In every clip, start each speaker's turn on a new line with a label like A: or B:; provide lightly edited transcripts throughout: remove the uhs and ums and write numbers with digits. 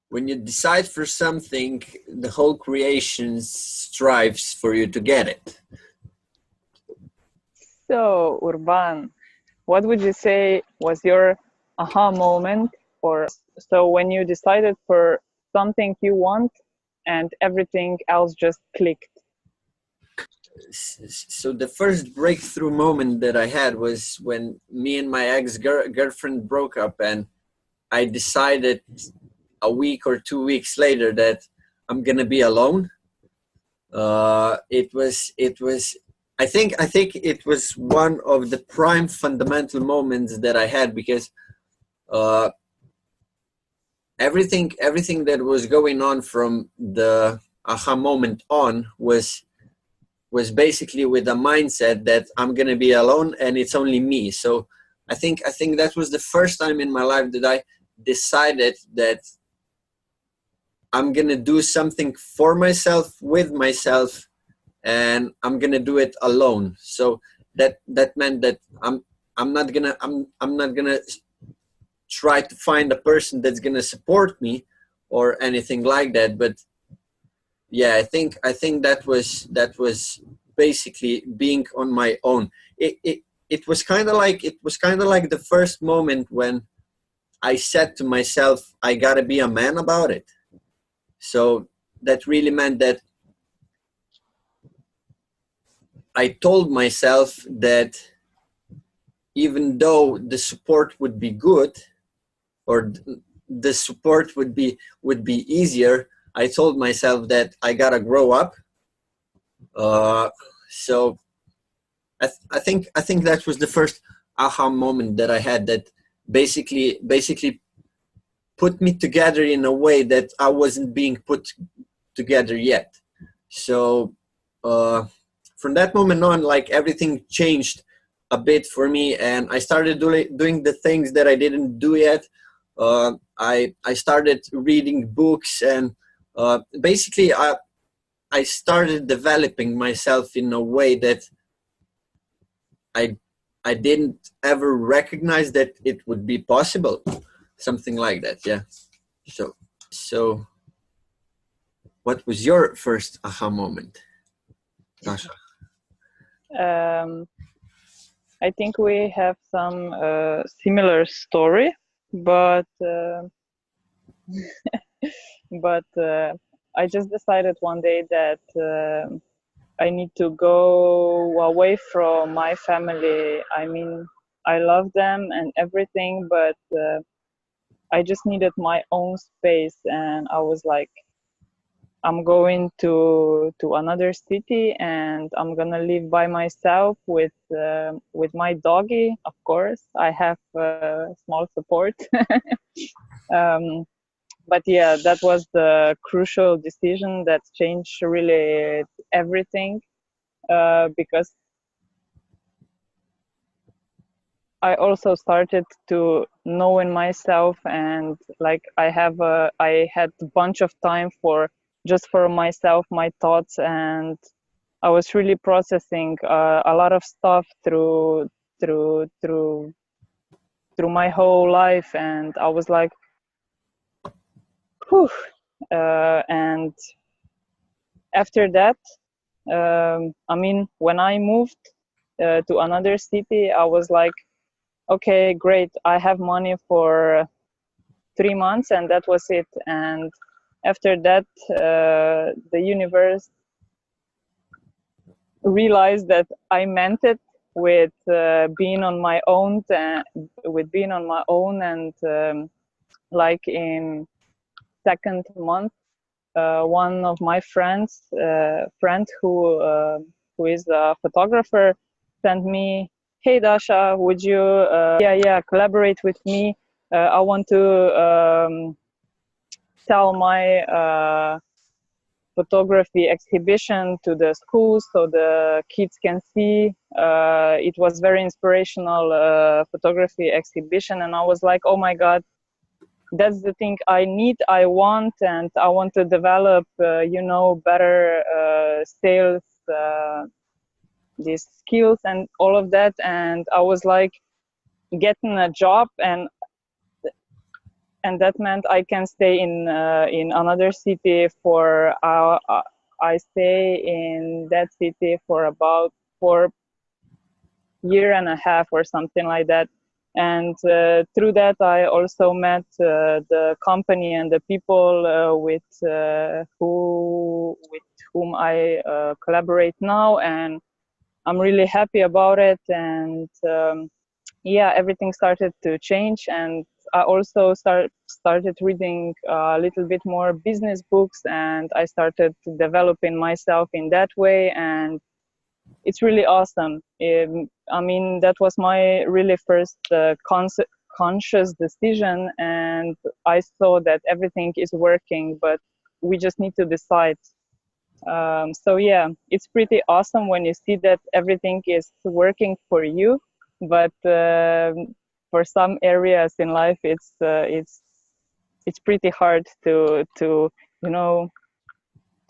A: when you decide for something, the whole creation strives for you to get it.
B: So, Urban, what would you say was your aha moment? Or so when you decided for something you want and everything else just clicked?
A: So the first breakthrough moment that I had was when me and my ex-girlfriend broke up, and I decided a week or 2 weeks later that I'm gonna be alone. It was I think it was one of the prime fundamental moments that I had, because uh, everything that was going on from the aha moment on was basically with a mindset that I'm gonna be alone and it's only me. So I think that was the first time in my life that I decided that I'm gonna do something for myself, with myself, and I'm gonna do it alone. So that meant that I'm not gonna try to find a person that's gonna support me or anything like that. But yeah, I think that was basically being on my own. It was kind of like the first moment when I said to myself, I gotta be a man about it. So that really meant that I told myself that even though the support would be good, or the support would be easier, I told myself that I gotta grow up. So I think that was the first aha moment that I had, that basically put me together in a way that I wasn't being put together yet. So uh, from that moment on, like, everything changed a bit for me, and I started doing the things that I didn't do yet. I started reading books, and basically I started developing myself in a way that I I didn't ever recognize that it would be possible, something like that. Yeah. So what was your first aha moment, Dasha?
B: Um, I think we have some similar story, but I just decided one day that I need to go away from my family. I mean, I love them and everything, but I just needed my own space, and I was like, I'm going to another city, and I'm gonna live by myself with my doggy. Of course, I have small support. um, but yeah, that was the crucial decision that changed really everything, because I also started to know in myself, and like I had a bunch of time for just for myself, my thoughts, and I was really processing a lot of stuff through through through my whole life, and I was like, whew. And after that, I mean, when I moved to another city, I was like, okay, great, I have money for 3 months, and that was it. And after that, the universe realized that I meant it with being on my own, and like in second month, one of my friend who is a photographer, sent me, hey Dasha, would you yeah, collaborate with me? I want to sell my photography exhibition to the schools so the kids can see. It was very inspirational photography exhibition, and I was like, oh my god, that's the thing I need, I want, and I want to develop better sales, these skills and all of that. And I was like getting a job, and and that meant I can stay in another city for I stay in that city for about 4 year and a half or something like that. And through that, I also met the company and the people with whom I collaborate now, and I'm really happy about it. And yeah, everything started to change, and I also started reading a little bit more business books, and I started developing myself in that way, and it's really awesome. I mean, that was my really first conscious decision, and I saw that everything is working, but we just need to decide. So yeah, it's pretty awesome when you see that everything is working for you, but for some areas in life, it's pretty hard to you know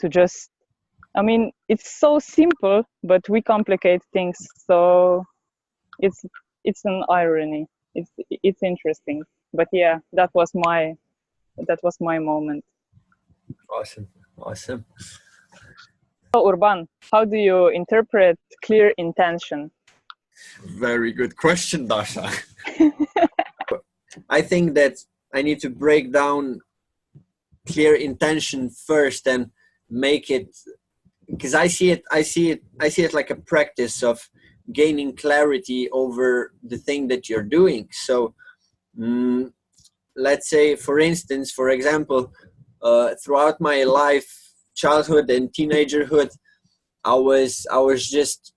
B: to just, I mean, it's so simple, but we complicate things. So it's an irony. It's interesting. But yeah, that was my moment.
A: Awesome, awesome.
B: So Urban, how do you interpret clear intention?
A: Very good question, Dasha. I think that I need to break down clear intention first and make it, because I see it like a practice of gaining clarity over the thing that you're doing. So let's say, for example, throughout my life, childhood and teenagerhood, I was just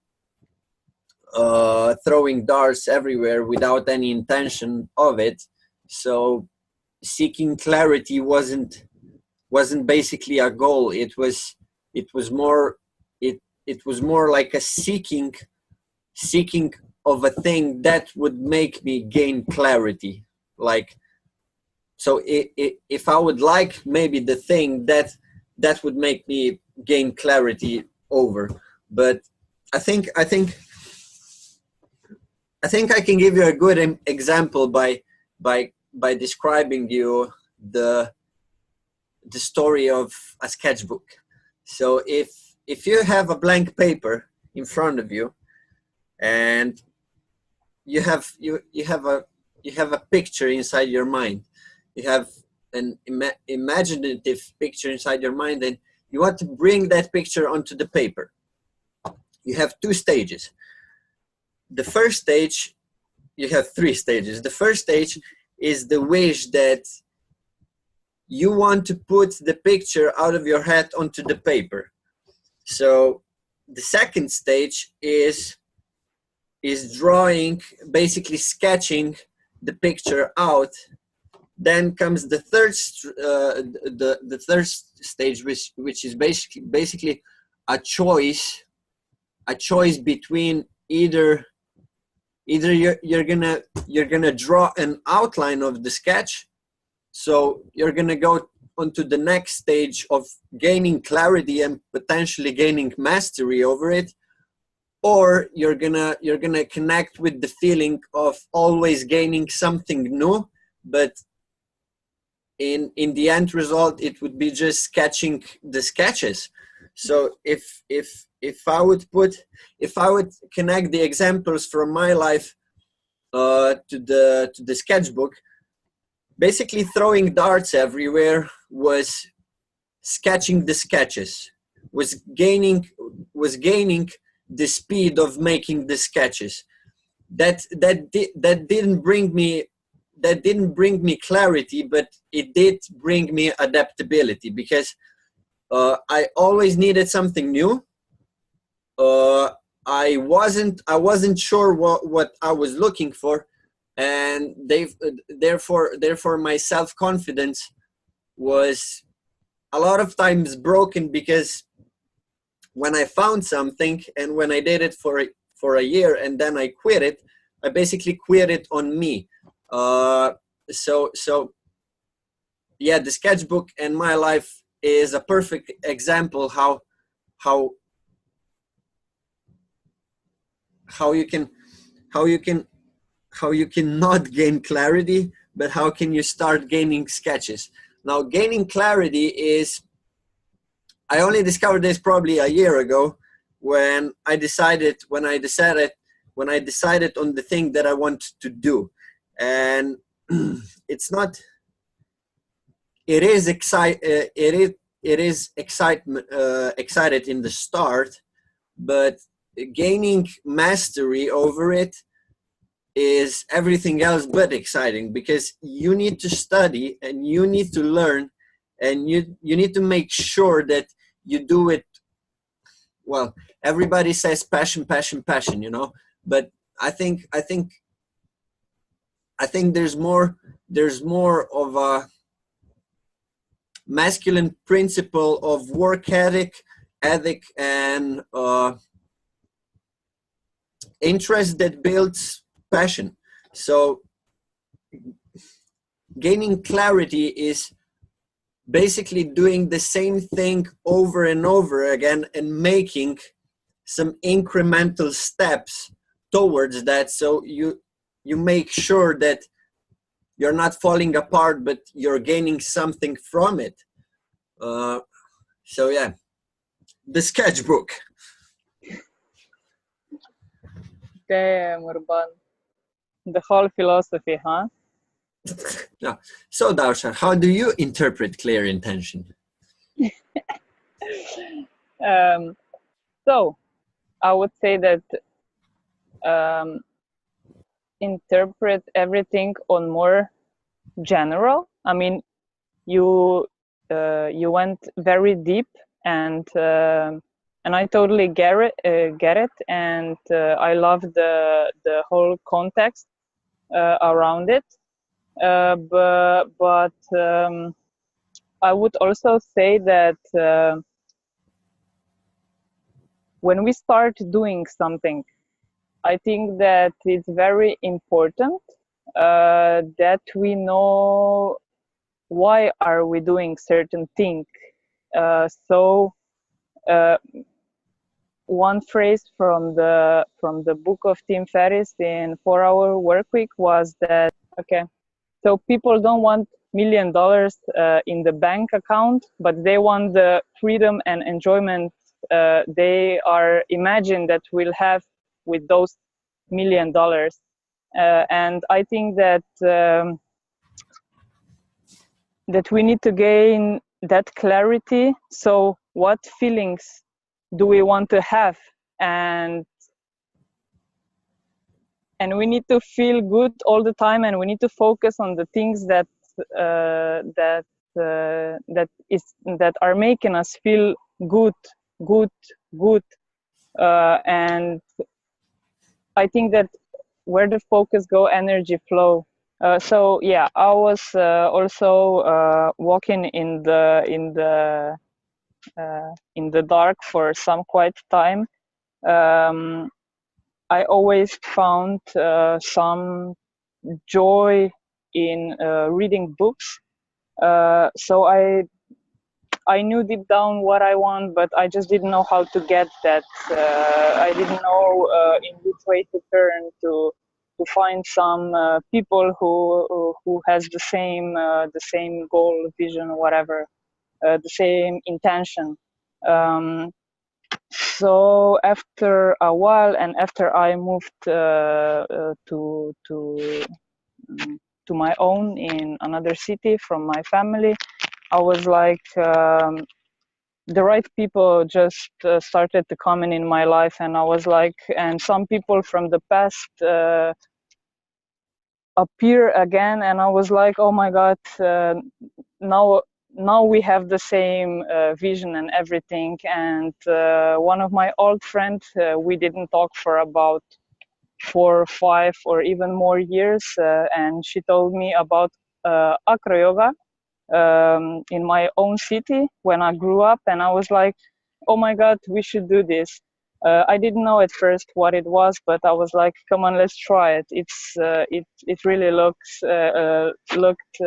A: throwing darts everywhere without any intention of it. So seeking clarity wasn't basically a goal. It was more like a seeking of a thing that would make me gain clarity. Like, so if I would like maybe the thing that would make me gain clarity over. But I think I can give you a good example by describing you the story of a sketchbook. So if you have a blank paper in front of you, and you have a picture inside your mind, you have an imaginative picture inside your mind, and you want to bring that picture onto the paper. You have two stages. The first stage, you have three stages. The first stage is the wish that you want to put the picture out of your head onto the paper. So the second stage is drawing, basically sketching the picture out. Then comes the third stage, which is basically a choice between either you're gonna draw an outline of the sketch, so you're gonna go onto the next stage of gaining clarity and potentially gaining mastery over it, or you're gonna connect with the feeling of always gaining something new, but in the end result it would be just sketching the sketches. So if I would connect the examples from my life to the sketchbook, basically throwing darts everywhere was sketching the sketches, was gaining the speed of making the sketches. That didn't bring me clarity, but it did bring me adaptability, because I always needed something new. I wasn't sure what I was looking for, and therefore my self-confidence was a lot of times broken, because when I found something and when I did it for a year and then I quit it, I basically quit it on me. So yeah, the sketchbook and my life is a perfect example how you can not gain clarity, but how can you start gaining sketches? Now, gaining clarity is, I only discovered this probably a year ago when I decided on the thing that I want to do. And it's not, it is excited in the start, but gaining mastery over it is everything else but exciting, because you need to study and you need to learn, and you need to make sure that you do it well. Everybody says passion, passion, passion, you know, but I think there's more of a masculine principle of work ethic and interest that builds passion. So gaining clarity is basically doing the same thing over and over again and making some incremental steps towards that, so you make sure that you're not falling apart, but you're gaining something from it. So yeah, the sketchbook.
B: Damn, Urban. The whole philosophy, huh?
A: Yeah. So Darshan, how do you interpret clear intention?
B: So I would say that interpret everything on more general. I mean, you went very deep, and I totally get it, and I love the whole context around it. But I would also say that when we start doing something, I think that it's very important that we know why are we doing certain thing. So one phrase from the book of Tim Ferriss in 4 Hour Workweek was that, okay, so people don't want $1 million in the bank account, but they want the freedom and enjoyment they are imagined that we'll have with those $1 million. And I think that that we need to gain that clarity. So what feelings do we want to have? And we need to feel good all the time, and we need to focus on the things that that are making us feel good. And I think that where the focus go, energy flow. So yeah, I was also walking in the dark for some quiet time. I always found some joy in reading books. So I knew deep down what I want, but I just didn't know how to get that. I didn't know in which way to turn to find some people who has the same goal, vision, whatever, the same intention. So after a while, and after I moved to my own in another city from my family, I was like, the right people just started to come in my life, and I was like, and some people from the past appear again, and I was like, oh my God, now we have the same vision and everything. And one of my old friends, we didn't talk for about 4 or 5 or even more years, and she told me about acro yoga in my own city when I grew up, and I was like, oh my God, we should do this. I didn't know at first what it was, but I was like, come on, let's try it. It really looked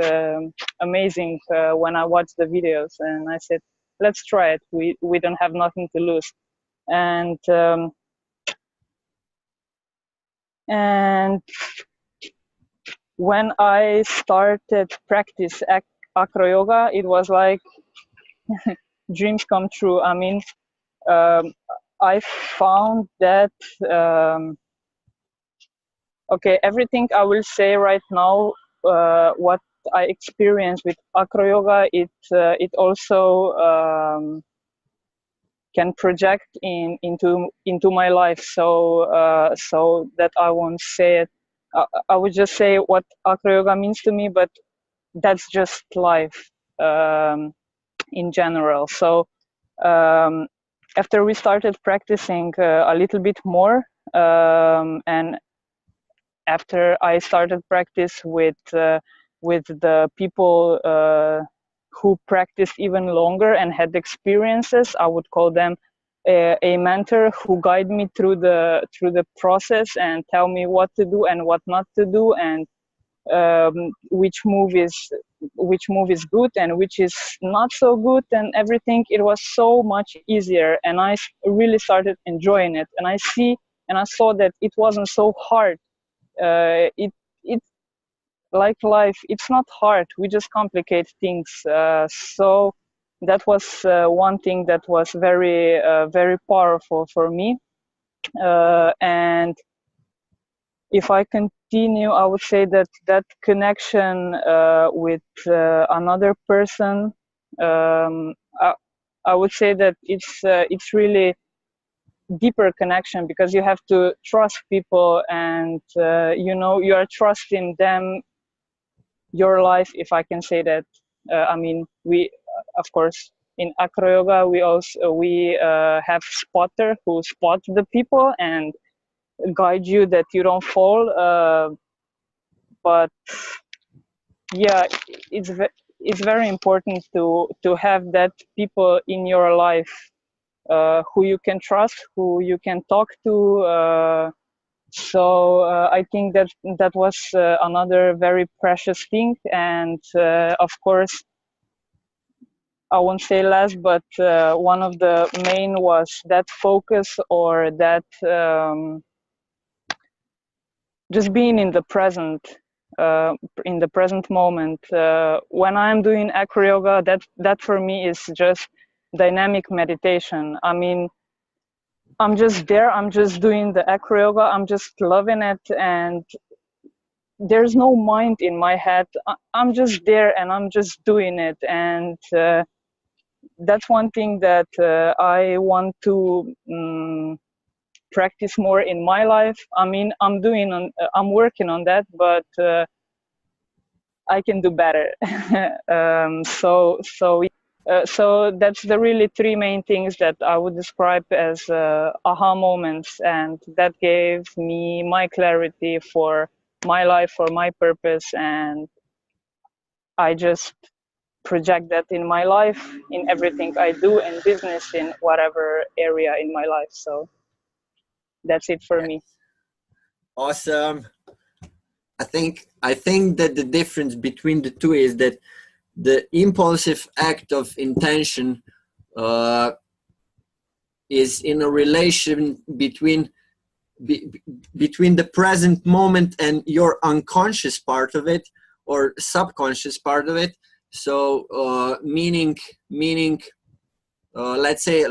B: amazing when I watched the videos, and I said, let's try it. We don't have nothing to lose. And when I started practice acro yoga, it was like dreams come true. I mean, I found that okay, everything I will say right now, what I experienced with acro yoga, it also can project into my life. So that I won't say it. I would just say what acro yoga means to me, but that's just life in general. So after we started practicing a little bit more, and after I started practice with the people who practiced even longer and had experiences, I would call them a mentor who guide me through the process and tell me what to do and what not to do, and which move is good and which is not so good, and everything. It was so much easier, and I really started enjoying it, and I saw that it wasn't so hard. It's like life, it's not hard, we just complicate things. So that was one thing that was very powerful for me. And if I continue, I would say that that connection with another person, I, I would say that it's really deeper connection, because you have to trust people, and you are trusting them, your life, if I can say that. I mean, we of course in acro yoga we have spotter who spot the people and guide you that you don't fall. But yeah, it's very important to have that people in your life who you can trust, who you can talk to. So I think that that was another very precious thing. And of course, I won't say less, but one of the main was that focus, or that just being in the present moment. When I'm doing acro yoga, that for me is just dynamic meditation. I mean, I'm just there, I'm just doing the acro yoga, I'm just loving it, and there's no mind in my head. I'm just there and I'm just doing it. And that's one thing that I want to practice more in my life. I mean, I'm working on that, but I can do better. So that's the really three main things that I would describe as aha moments, and that gave me my clarity for my life, for my purpose, and I just project that in my life, in everything I do, in business, in whatever area in my life. So that's it for me.
A: Awesome. I think that the difference between the two is that the impulsive act of intention is in a relation between the present moment and your unconscious part of it, or subconscious part of it. So meaning let's say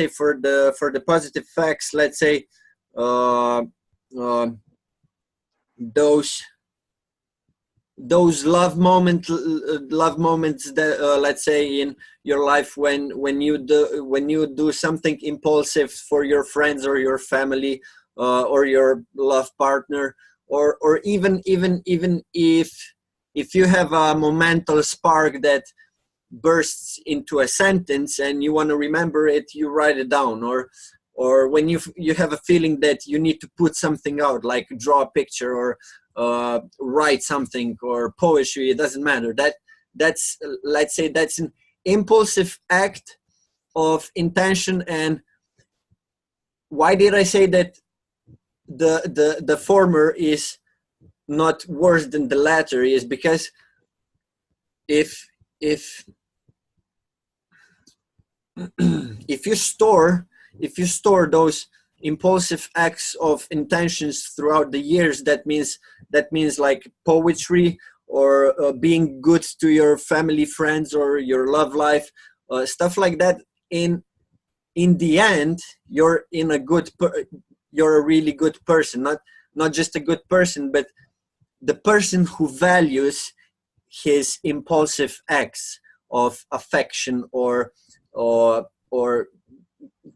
A: for the positive facts, let's say those love moments that let's say in your life, when you do something impulsive for your friends or your family or your love partner, or even if you have a momental spark that bursts into a sentence and you want to remember it, you write it down. Or when you have a feeling that you need to put something out, like draw a picture or write something or poetry, it doesn't matter. That's let's say that's an impulsive act of intention. And why did I say that the former is not worse than the latter? Is because if if you store those impulsive acts of intentions throughout the years, that means like poetry, or being good to your family, friends, or your love life, stuff like that. In the end, you're you're a really good person, not just a good person, but the person who values his impulsive acts of affection, or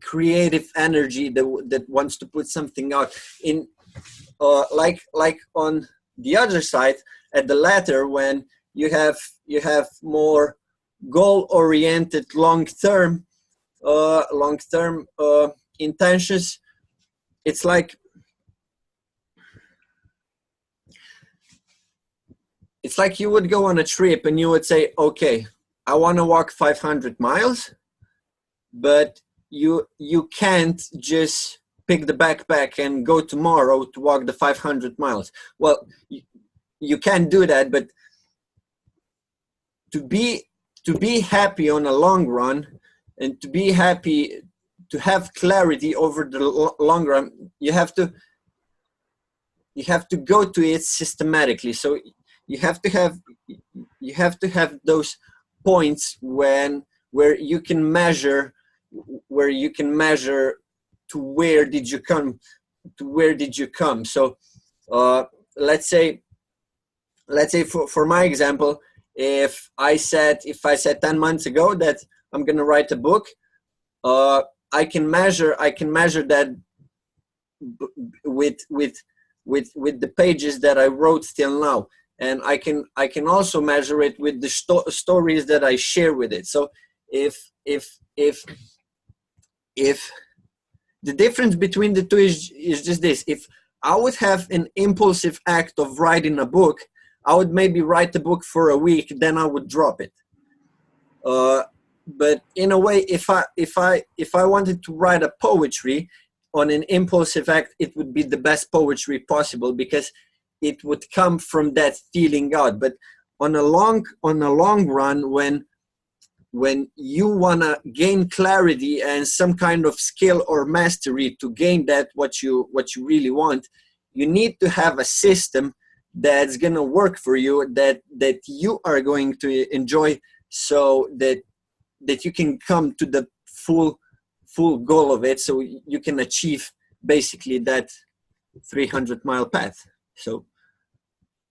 A: creative energy that wants to put something out in, like on the other side, at the latter, when you have more goal oriented, long term intentions. It's like you would go on a trip and you would say, okay, I want to walk 500 miles, but you can't just pick the backpack and go tomorrow to walk the 500 miles. Well, you can't do that, but to be happy on a long run, and to be happy, to have clarity over the long run, you have to go to it systematically. So you have to have those points where you can measure to where did you come. So let's say for my example, if I said 10 months ago that I'm going to write a book, I can measure that with the pages that I wrote till now, and I can also measure it with the stories that I share with it. So if the difference between the two is just this: if I would have an impulsive act of writing a book, I would maybe write the book for a week, then I would drop it. But in a way, if I wanted to write a poetry on an impulsive act, it would be the best poetry possible, because it would come from that feeling out. But on a long run, when you wanna gain clarity and some kind of skill or mastery to gain that what you really want, you need to have a system that's gonna work for you, that you are going to enjoy, so that you can come to the full goal of it, so you can achieve basically that 300-mile path. So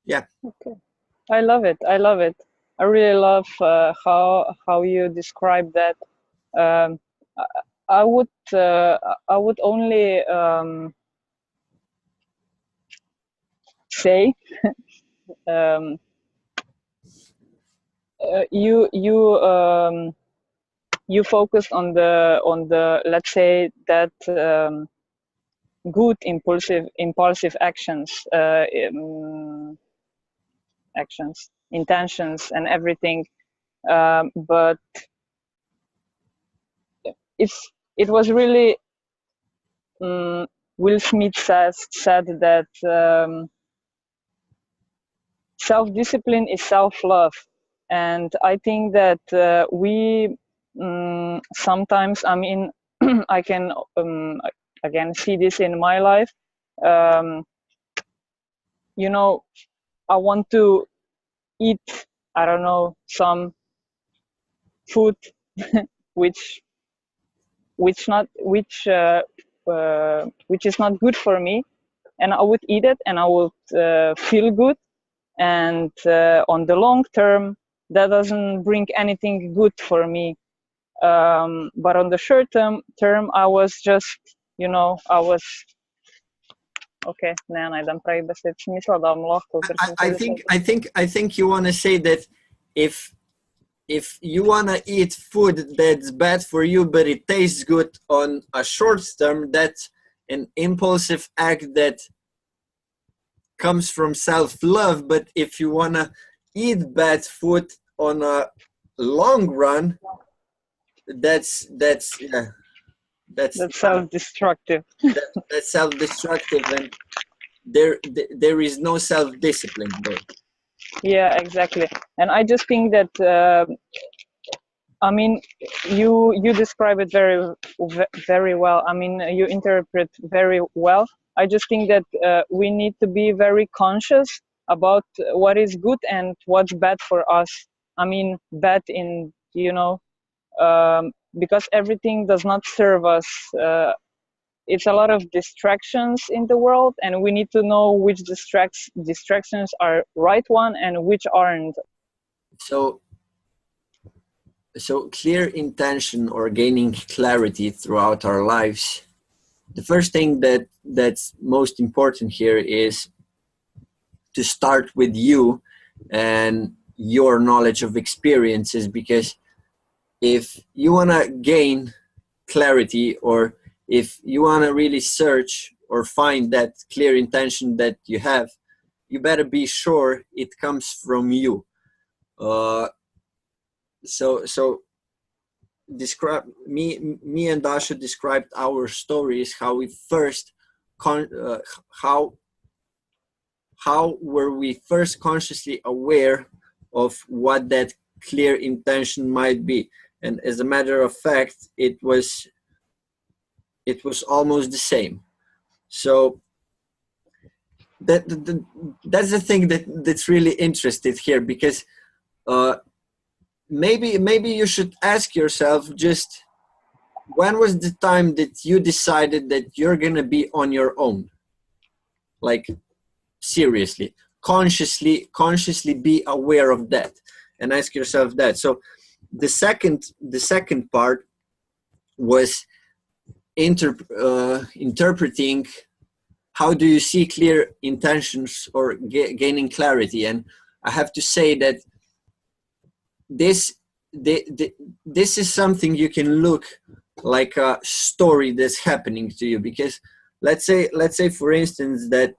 A: yeah.
B: Okay. I love it. I really love how you describe that. um, I would only say um, you focused on the let's say that good impulsive actions, intentions, and everything. But it was really Will Smith said that self-discipline is self-love, and I think that we sometimes, I mean, I can again see this in my life. You know, I want to eat, I don't know, some food which is not good for me, and I would eat it, and I would feel good, and on the long term that doesn't bring anything good for me. But on the short term I was just, I was okay. Ne najdem pravi besed. Mislila da bom lahko.
A: I think you want to say that if you want to eat food that's bad for you but it tastes good on a short term, that's an impulsive act that comes from self-love. But if you want to eat bad food on a long run, that's
B: self-destructive.
A: That's self-destructive, and there is no self-discipline there.
B: Yeah, exactly. And I just think that I mean, you describe it very well. I mean, you interpret very well. I just think that we need to be very conscious about what is good and what's bad for us. I mean, bad in, you know, because everything does not serve us. It's a lot of distractions in the world, and we need to know which distractions are right one and which aren't.
A: So, so clear intention or gaining clarity throughout our lives. The first thing that's most important here is to start with you and your knowledge of experiences, because if you want to gain clarity, or if you want to really search or find that clear intention that you have, you better be sure it comes from you. So describe me and Dasha described our stories, how we first how were we first consciously aware of what that clear intention might be. And as a matter of fact, it was almost the same. So that's the thing that's really interested here, because maybe you should ask yourself, just when was the time that you decided that you're gonna be on your own? Like, seriously, consciously be aware of that, and ask yourself that. So the second part was interpreting how do you see clear intentions or gaining clarity. And I have to say that this is something you can look like a story that's happening to you, because let's say for instance that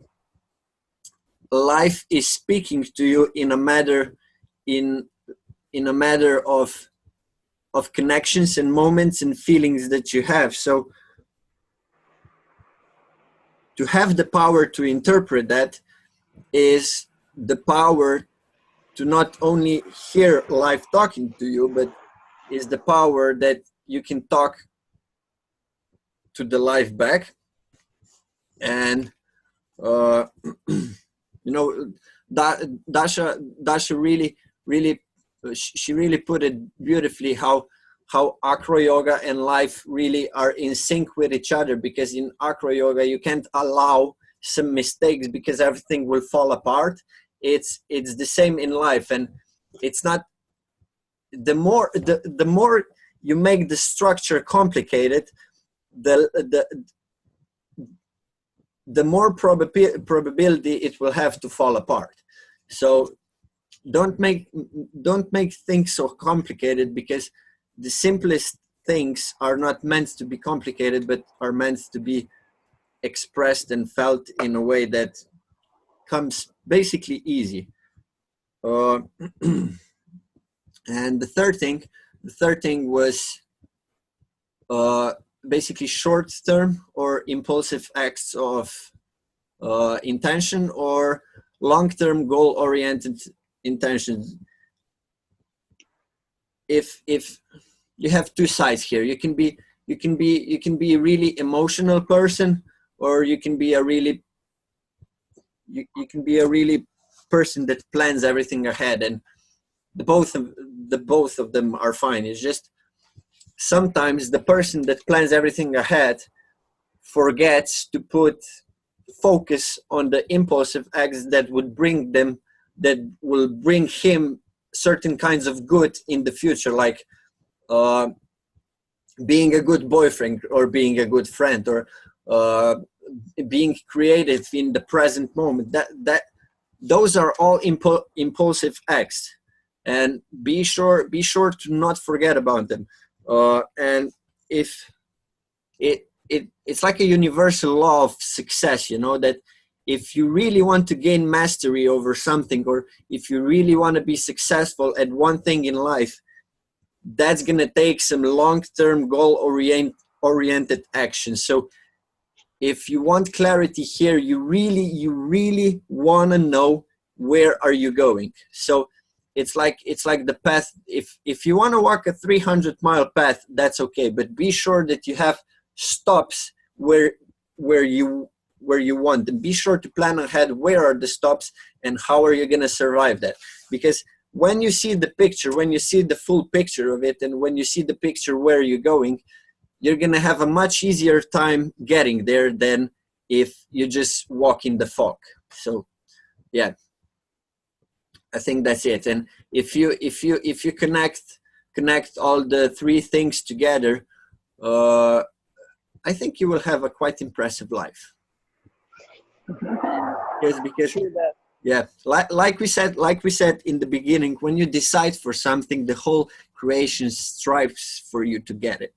A: life is speaking to you in a matter of connections and moments and feelings that you have. So to have the power to interpret that is the power to not only hear life talking to you, but is the power that you can talk to the life back. And you know, Dasha really she really put it beautifully, how acro yoga and life really are in sync with each other, because in acro yoga you can't allow some mistakes because everything will fall apart. It's the same in life, and it's not, the more you make the structure complicated, the more probability it will have to fall apart. So don't make things so complicated, because the simplest things are not meant to be complicated, but are meant to be expressed and felt in a way that comes basically easy. And the third thing was basically short-term or impulsive acts of intention, or long-term goal-oriented intentions. If you have two sides here, you can be a really emotional person, or you can be a really person that plans everything ahead, and the both of them are fine. It's just sometimes the person that plans everything ahead forgets to put focus on the impulsive acts that will bring him certain kinds of good in the future, like being a good boyfriend, or being a good friend, or being creative in the present moment. That those are all impulsive acts, and be sure to not forget about them. And if it's like a universal law of success, you know, that if you really want to gain mastery over something, or if you really want to be successful at one thing in life, that's going to take some long-term goal-oriented action. So if you want clarity here, you really want to know where are you going. So it's like the path. If you want to walk a 300-mile path, that's okay, but be sure that you have stops where you want, and be sure to plan ahead where are the stops and how are you going to survive that. Because when you see the picture, when you see the full picture of it, and when you see the picture where you're going, you're going to have a much easier time getting there than if you just walk in the fog. So yeah, I think that's it. And if you connect all the three things together, I think you will have a quite impressive life. Because yeah, like we said in the beginning, when you decide for something, the whole creation strives for you to get it.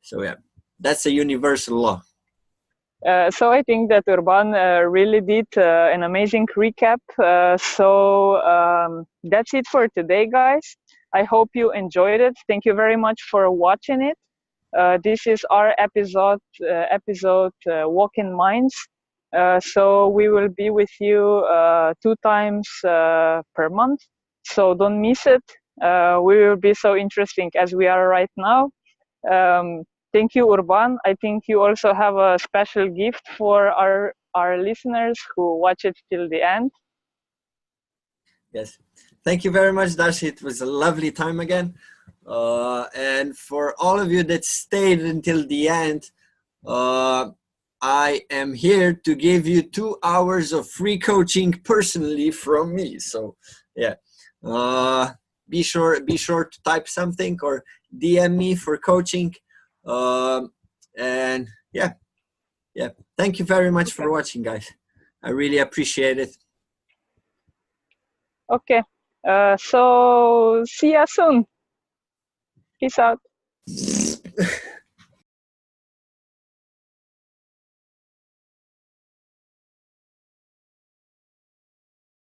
A: So yeah, that's a universal law.
B: So I think that Urban really did an amazing recap. That's it for today, guys. I hope you enjoyed it. Thank you very much for watching it. This is our episode Walking Minds. So we will be with you 2 times per month. So don't miss it. We will be so interesting as we are right now. Thank you, Urban. I think you also have a special gift for our listeners who watch it till the end.
A: Yes. Thank you very much, Darcy. It was a lovely time again. And for all of you that stayed until the end, I am here to give you 2 hours of free coaching personally from me. So yeah, be sure to type something or DM me for coaching. And yeah, thank you very much for watching, guys. I really appreciate it.
B: Okay, so see ya soon. Peace out.